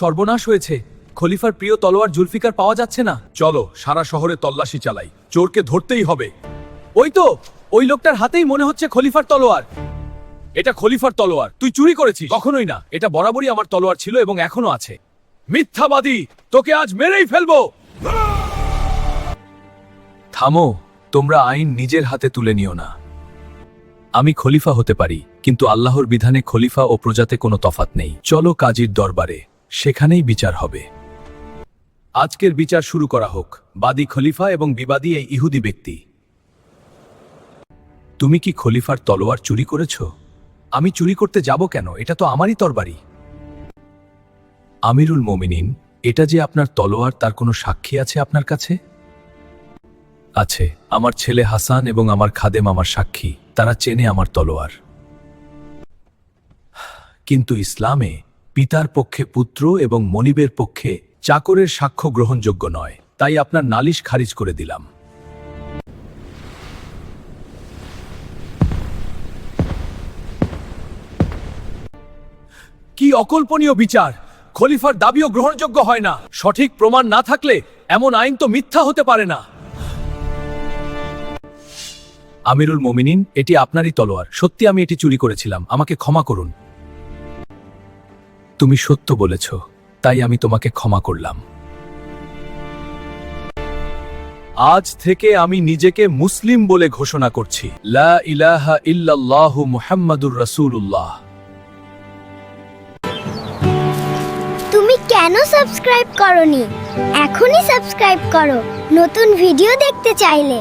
সর্বনাশ হয়েছে। খলিফার প্রিয় তলোয়ার জুলফিকার পাওয়া যাচ্ছে না। চলো সারা শহরে তল্লাশি চালাই, চোরকে ধরতেই হবে। ওই তো, ওই লোকটার হাতেই মনে হচ্ছে খলিফার তলোয়ার। এটা খলিফার তলোয়ার, তুই চুরি করেছিস? কখনোই না, এটা বরাবরই আমার তলোয়ার ছিল এবং এখনো আছে। মিথ্যাবাদী, তোকে আজ মেরেই ফেলবো। থামো, তোমরা আইন নিজের হাতে তুলে নিও না। আমি খলিফা হতে পারি, কিন্তু আল্লাহর বিধানে খলিফা ও প্রজাতে কোনো তফাৎ নেই। চলো কাজীর দরবারে, সেখানেই বিচার হবে। আজকের বিচার শুরু করা হোক। বাদী খলিফা এবং বিবাদী এই ইহুদি ব্যক্তি। তুমি কি খলিফার তলোয়ার চুরি করেছ? আমি চুরি করতে যাব কেন? এটা তো আমারই তরবারি। আমিরুল মোমিনিন, এটা যে আপনার তলোয়ার, তার কোনো সাক্ষী আছে আপনার কাছে? আছে, আমার ছেলে হাসান এবং আমার খাদেম আমার সাক্ষী। তারা চেনে আমার তলোয়ার। কিন্তু ইসলামে পিতার পক্ষে পুত্র এবং মনিবের পক্ষে চাকরের সাক্ষ্য গ্রহণযোগ্য নয়, তাই আপনার নালিশ খারিজ করে দিলাম। কি অকল্পনীয় বিচার! খলিফার দাবিও গ্রহণযোগ্য হয় না। সঠিক প্রমাণ না থাকলে এমন আইন তো মিথ্যা হতে পারে না। আমিরুল মোমিনিন, এটি আপনারই তলোয়ার। সত্যি আমি এটি চুরি করেছিলাম, আমাকে ক্ষমা করুন। তুমি সত্য বলেছ, তাই আমি তোমাকে ক্ষমা করলাম। আজ থেকে আমি নিজেকে মুসলিম বলে ঘোষণা করছি। লা ইলাহা ইল্লাল্লাহু মুহাম্মাদুর রাসূলুল্লাহ। তুমি কেন সাবস্ক্রাইব করনি? এখনই সাবস্ক্রাইব করো নতুন ভিডিও দেখতে চাইলে।